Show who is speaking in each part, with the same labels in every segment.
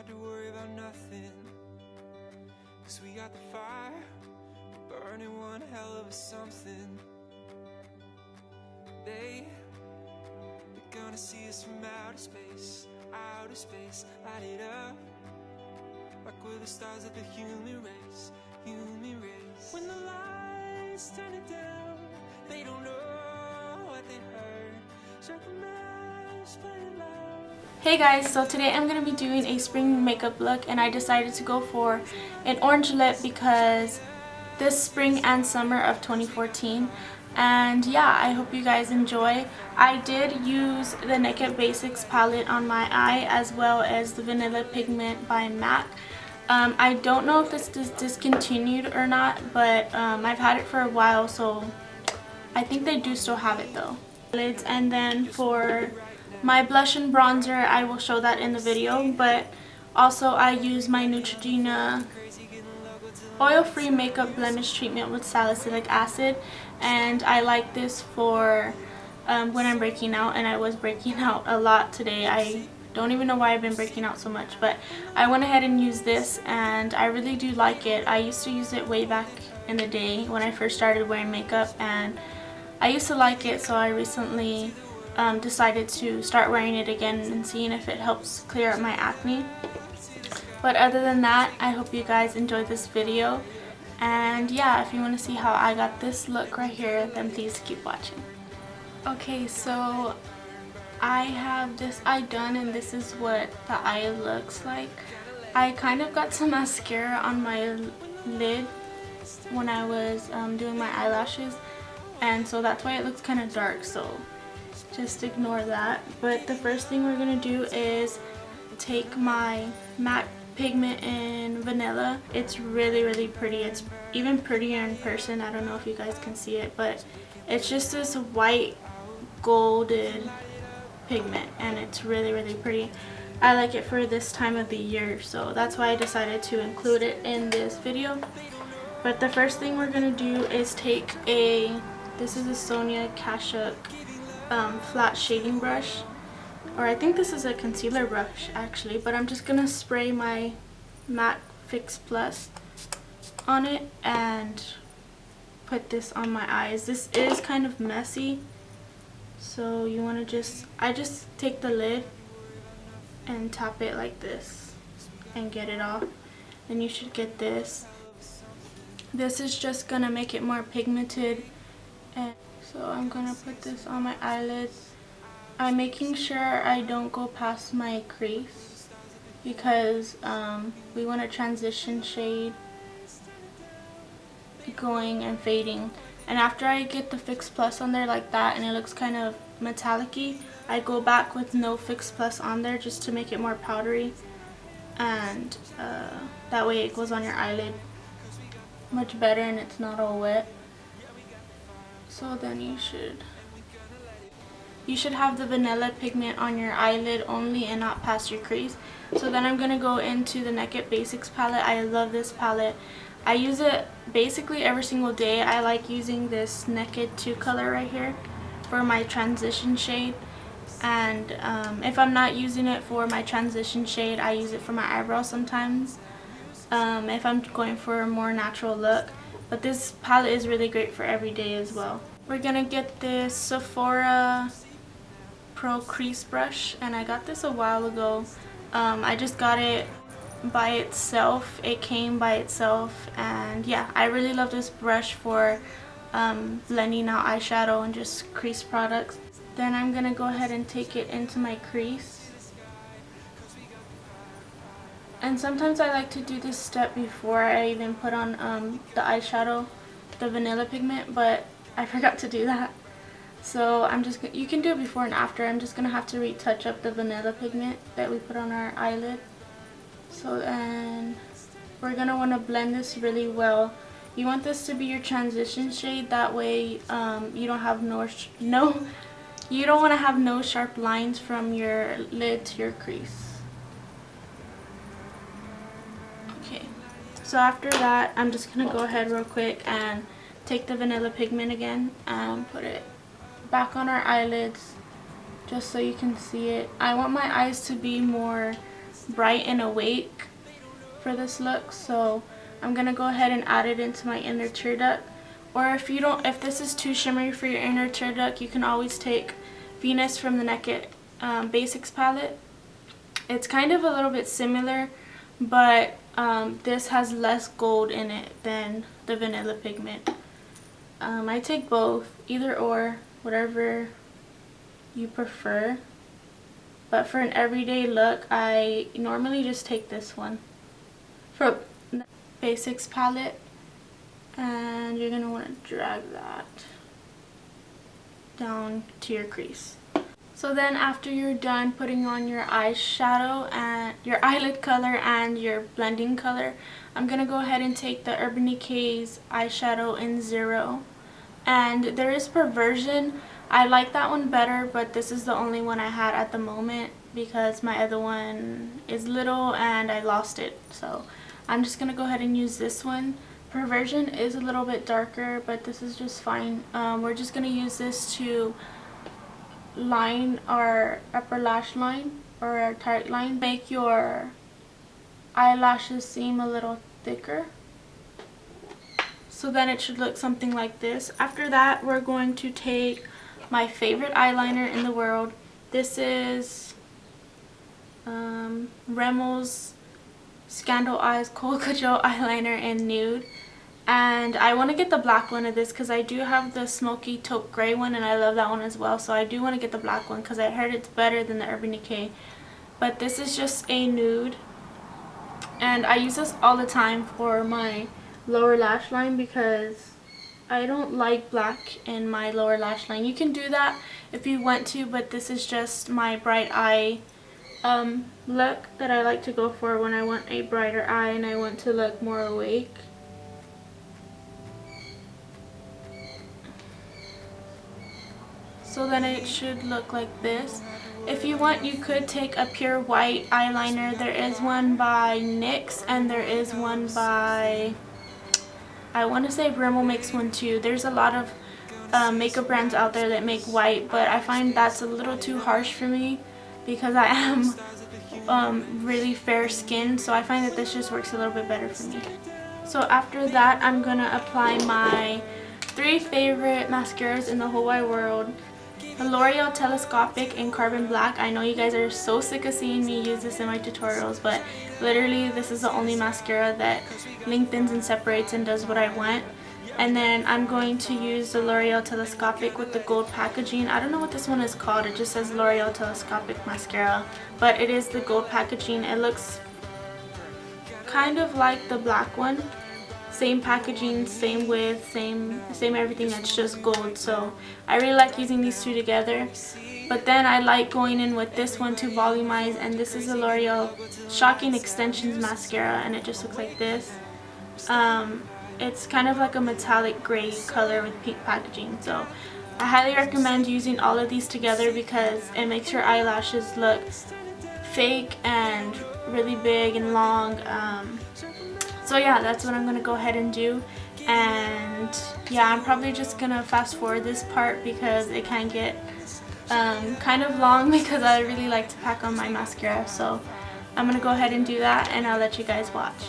Speaker 1: have to worry about nothing, 'cause we got the fire, we're burning one hell of a something. They're gonna see us from outer space, light it up like we're the stars of the human race, human race. When the lights turn it down, they don't know what they heard. Shut the match, play it loud.
Speaker 2: Hey guys, so today I'm going to be doing a spring makeup look, and I decided to go for an orange lip because this spring and summer of 2014. And yeah, I hope you guys enjoy. I did use the Naked Basics palette on my eye as well as the Vanilla Pigment by MAC. I don't know if this is discontinued or not, but I've had it for a while, so I think they do still have it though. And then for my blush and bronzer, I will show that in the video, but also I use my Neutrogena oil-free makeup blemish treatment with salicylic acid, and I like this for when I'm breaking out, and I was breaking out a lot today. I don't even know why I've been breaking out so much, but I went ahead and used this, and I really do like it. I used to use it way back in the day when I first started wearing makeup, and I used to like it, so I recently decided to start wearing it again and seeing if it helps clear up my acne. But other than that, I hope you guys enjoyed this video, and yeah, if you want to see how I got this look right here, then please keep watching. Okay, so I have this eye done, and this is what the eye looks like. I kind of got some mascara on my lid when I was doing my eyelashes, and so that's why it looks kind of dark, so just ignore that. But the first thing we're going to do is take my MAC pigment in Vanilla. It's really pretty. It's even prettier in person. I don't know if you guys can see it, but it's just this white golden pigment, and it's really pretty. I like it for this time of the year, so that's why I decided to include it in this video. But the first thing we're going to do is take this is a Sonia Kashuk flat shading brush, or I think this is a concealer brush actually, but I'm just gonna spray my MAC Fix Plus on it and put this on my eyes. This is kind of messy, so you want to I just take the lid and tap it like this and get it off, and you should get this. This is just gonna make it more pigmented, and so I'm gonna put this on my eyelids. I'm making sure I don't go past my crease because we want a transition shade going and fading. And after I get the Fix Plus on there like that and it looks kind of metallic-y, I go back with no Fix Plus on there just to make it more powdery, and that way it goes on your eyelid much better and it's not all wet. So then you should have the vanilla pigment on your eyelid only and not past your crease. So then I'm going to go into the Naked Basics palette. I love this palette. I use it basically every single day. I like using this Naked 2 color right here for my transition shade. And if I'm not using it for my transition shade, I use it for my eyebrows sometimes if I'm going for a more natural look. But this palette is really great for every day as well. We're going to get this Sephora Pro Crease Brush, and I got this a while ago. I just got it by itself. It came by itself, and yeah, I really love this brush for blending out eyeshadow and just crease products. Then I'm going to go ahead and take it into my crease. And sometimes I like to do this step before I even put on the eyeshadow, the vanilla pigment, but I forgot to do that. So you can do it before and after. I'm just going to have to retouch up the vanilla pigment that we put on our eyelid. So then we're going to want to blend this really well. You want this to be your transition shade, that way you don't have you don't want to have no sharp lines from your lid to your crease. So after that, I'm just going to go ahead real quick and take the vanilla pigment again and put it back on our eyelids just so you can see it. I want my eyes to be more bright and awake for this look, so I'm gonna go ahead and add it into my inner tear duct. Or if this is too shimmery for your inner tear duct, you can always take Venus from the Naked Basics palette. It's kind of a little bit similar, but this has less gold in it than the vanilla pigment. I take both, either or, whatever you prefer. But for an everyday look, I normally just take this one from the Basics palette. And you're going to want to drag that down to your crease. So then after you're done putting on your eyeshadow and your eyelid color and your blending color, I'm going to go ahead and take the Urban Decay's eyeshadow in 0. And there is Perversion. I like that one better, but this is the only one I had at the moment because my other one is little and I lost it. So I'm just going to go ahead and use this one. Perversion is a little bit darker, but this is just fine. We're just going to use this to line our upper lash line or our tight line. Make your eyelashes seem a little thicker. So then it should look something like this. After that, we're going to take my favorite eyeliner in the world. This is Remmel's Scandal Eyes Cold Cajole eyeliner in nude. And I want to get the black one of this because I do have the smoky taupe gray one and I love that one as well. So I do want to get the black one because I heard it's better than the Urban Decay. But this is just a nude. And I use this all the time for my lower lash line because I don't like black in my lower lash line. You can do that if you want to, but this is just my bright eye look that I like to go for when I want a brighter eye and I want to look more awake. So then it should look like this. If you want, you could take a pure white eyeliner. There is one by NYX and there is one by, I want to say Rimmel makes one too. There's a lot of makeup brands out there that make white, but I find that's a little too harsh for me because I am really fair skinned, so I find that this just works a little bit better for me. So after that, I'm going to apply my 3 favorite mascaras in the whole wide world. The L'Oreal Telescopic in Carbon Black. I know you guys are so sick of seeing me use this in my tutorials, but literally this is the only mascara that lengthens and separates and does what I want. And then I'm going to use the L'Oreal Telescopic with the gold packaging. I don't know what this one is called. It just says L'Oreal Telescopic Mascara, but it is the gold packaging. It looks kind of like the black one. Same packaging, same width, same everything, it's just gold. So I really like using these two together. But then I like going in with this one to volumize, and this is a L'Oreal Shocking Extensions mascara, and it just looks like this. It's kind of like a metallic gray color with pink packaging. So I highly recommend using all of these together because it makes your eyelashes look fake and really big and long. So yeah, that's what I'm going to go ahead and do. And yeah, I'm probably just going to fast forward this part because it can get kind of long because I really like to pack on my mascara. So I'm going to go ahead and do that and I'll let you guys watch.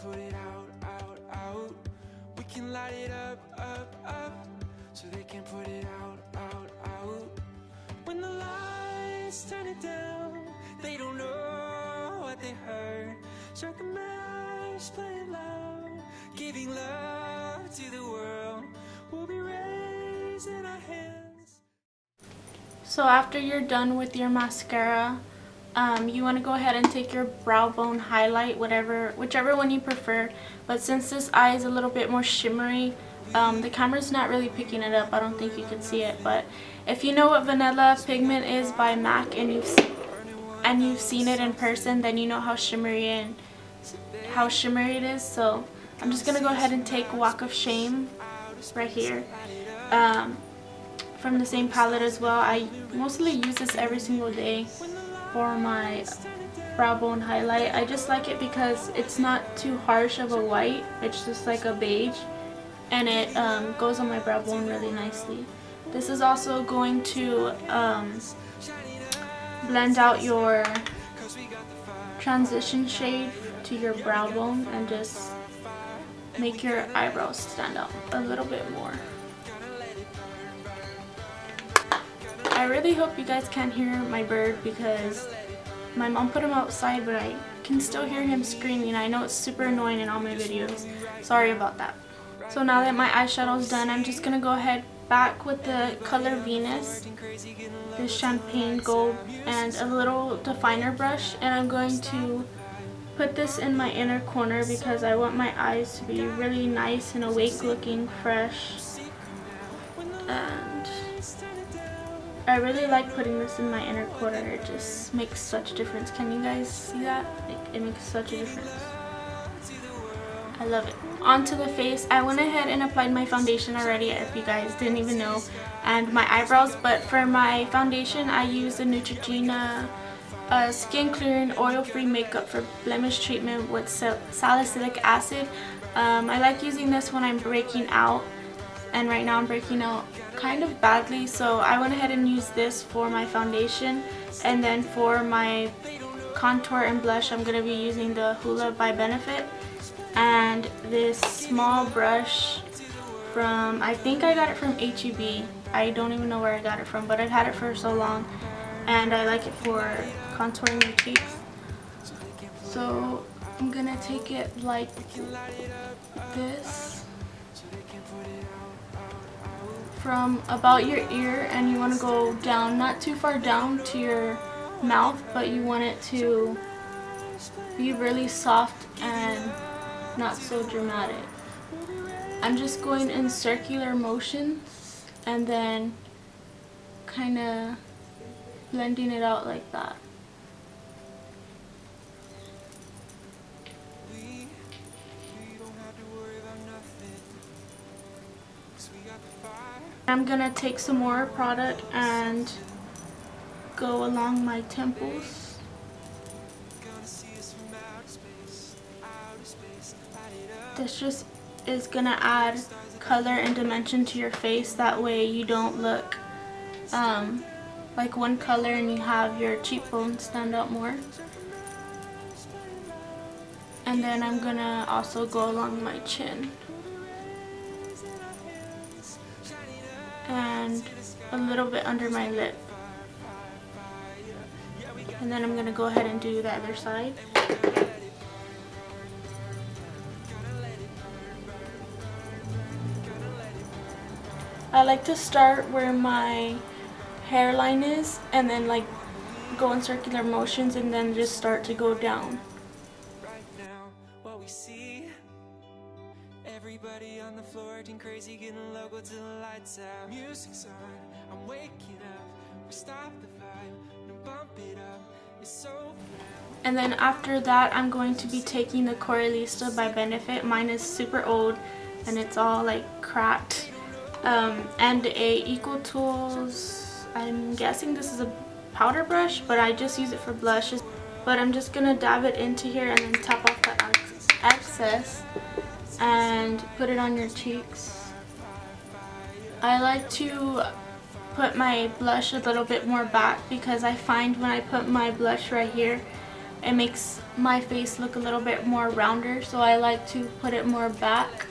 Speaker 1: Put it out. We can light it up, so they can put it out. When the lights turn it down, they don't know what they heard. Strike the match, play it loud, giving love to the world. We'll be raising our hands.
Speaker 2: So after you're done with your mascara, you want to go ahead and take your brow bone highlight, whichever one you prefer. But since this eye is a little bit more shimmery, the camera's not really picking it up. I don't think you can see it, but if you know what Vanilla Pigment is by MAC and and you've seen it in person, then you know how shimmery it is. So I'm just gonna go ahead and take Walk of Shame right here, from the same palette as well. I mostly use this every single day for my brow bone highlight. I just like it because it's not too harsh of a white, it's just like a beige, and it goes on my brow bone really nicely. This is also going to blend out your transition shade to your brow bone and just make your eyebrows stand out a little bit more. I really hope you guys can't hear my bird because my mom put him outside, but I can still hear him screaming. I know it's super annoying in all my videos. Sorry about that. So now that my eyeshadow is done, I'm just going to go ahead back with the color Venus, this champagne gold, and a little definer brush, and I'm going to put this in my inner corner because I want my eyes to be really nice and awake looking, fresh. And I really like putting this in my inner corner. It just makes such a difference. Can you guys see that? Like, it makes such a difference. I love it. Onto the face, I went ahead and applied my foundation already, if you guys didn't even know, and my eyebrows. But for my foundation, I use the Neutrogena skin clearing oil-free makeup for blemish treatment with salicylic acid. I like using this when I'm breaking out, and right now I'm breaking out kind of badly, so I went ahead and used this for my foundation. And then for my contour and blush, I'm going to be using the Hoola by Benefit and this small brush from, I think I got it from HEB. I don't even know where I got it from, but I've had it for so long and I like it for contouring your cheeks. So I'm gonna take it like this from about your ear, and you want to go down, not too far down to your mouth, but you want it to be really soft and not so dramatic. I'm just going in circular motions and then kind of blending it out like that. I'm gonna take some more product and go along my temples. This just is gonna add color and dimension to your face. That way you don't look like one color and you have your cheekbones stand out more. And then I'm gonna also go along my chin and a little bit under my lip. And then I'm gonna go ahead and do the other side. I like to start where my hairline is and then like go in circular motions and then just start to go down.
Speaker 1: Right now, what we see, everybody on the floor acting crazy, getting low till the lights out. Music's on, I'm waking up. We stop the vibe and bump it up. It's so.
Speaker 2: And then after that, I'm going to be taking the Coralista by Benefit. Mine is super old and it's all like cracked. And a Equal Tools, I'm guessing this is a powder brush, but I just use it for blushes. But I'm just gonna dab it into here and then tap off the excess and put it on your cheeks. I like to put my blush a little bit more back because I find when I put my blush right here, it makes my face look a little bit more rounder, so I like to put it more back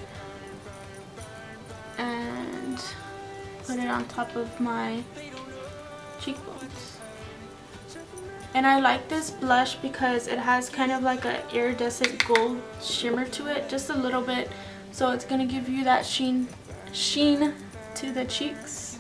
Speaker 2: and put it on top of my cheekbones. And I like this blush because it has kind of like an iridescent gold shimmer to it, just a little bit, so it's gonna give you that sheen to the cheeks.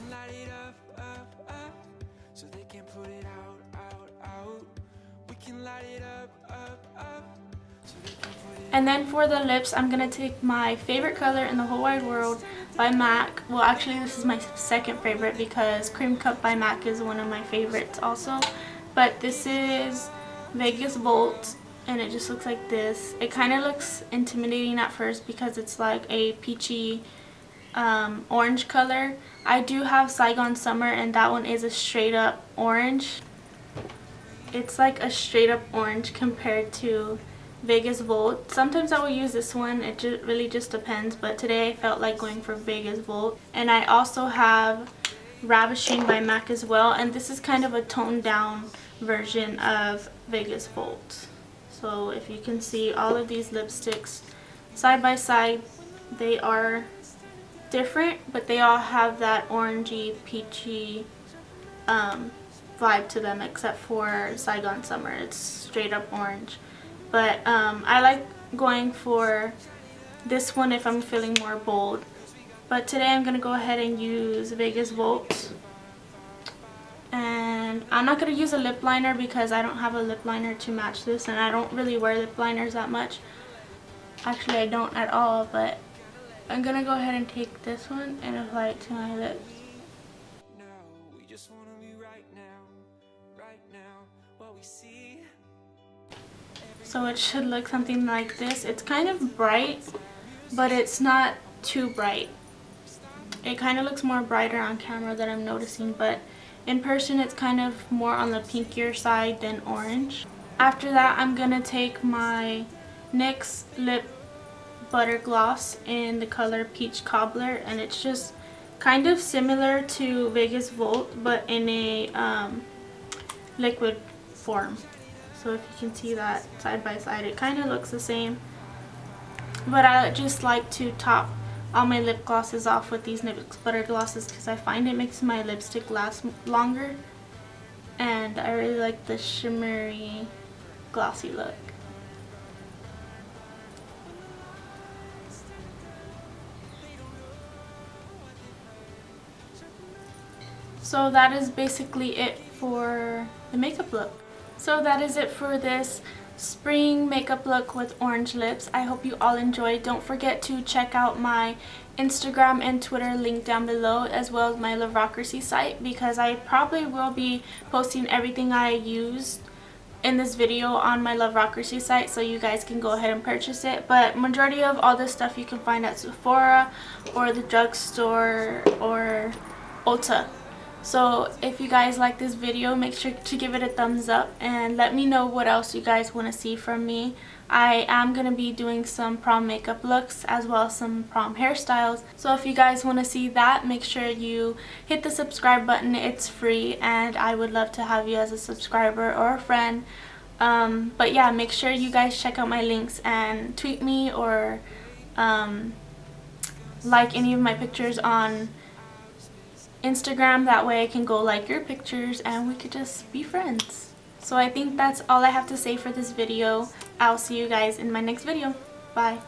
Speaker 2: And then for the lips, I'm gonna take my favorite color in the whole wide world by MAC. Well, actually this is my second favorite because Cream Cup by MAC is one of my favorites also. but this is Vegas Volt, and it just looks like this. It kind of looks intimidating at first because it's like a peachy orange color. I do have Saigon Summer, and that one is a straight up orange. It's like a straight up orange compared to Vegas Volt. Sometimes I will use this one, it really just depends, but today I felt like going for Vegas Volt. And I also have Ravishing by MAC as well, and this is kind of a toned down version of Vegas Volt. So if you can see all of these lipsticks side by side, they are different, but they all have that orangey peachy vibe to them, except for Saigon Summer. It's straight up orange. But I like going for this one if I'm feeling more bold. But today I'm going to go ahead and use Vegas Volt. And I'm not going to use a lip liner because I don't have a lip liner to match this. And I don't really wear lip liners that much. Actually, I don't at all. But I'm going to go ahead and take this one and apply it to my lips. So it should look something like this. It's kind of bright, but it's not too bright. It kind of looks more brighter on camera that I'm noticing, but in person it's kind of more on the pinkier side than orange. After that, I'm gonna take my NYX Lip Butter Gloss in the color Peach Cobbler, and it's just kind of similar to Vegas Volt, but in a liquid form. So if you can see that side by side, it kind of looks the same. But I just like to top all my lip glosses off with these NYX Butter Glosses because I find it makes my lipstick last longer. And I really like the shimmery, glossy look. So that is basically it for the makeup look. So that is it for this spring makeup look with orange lips. I hope you all enjoyed. Don't forget to check out my Instagram and Twitter link down below, as well as my Lovrocracy site, because I probably will be posting everything I used in this video on my Lovrocracy site, so you guys can go ahead and purchase it. But majority of all this stuff you can find at Sephora or the drugstore or Ulta. So if you guys like this video, make sure to give it a thumbs up and let me know what else you guys want to see from me. I am going to be doing some prom makeup looks as well as some prom hairstyles. So if you guys want to see that, make sure you hit the subscribe button. It's free and I would love to have you as a subscriber or a friend. But yeah, make sure you guys check out my links and tweet me or like any of my pictures on Instagram. That way I can go like your pictures and we could just be friends. So I think that's all I have to say for this video. I'll see you guys in my next video. Bye.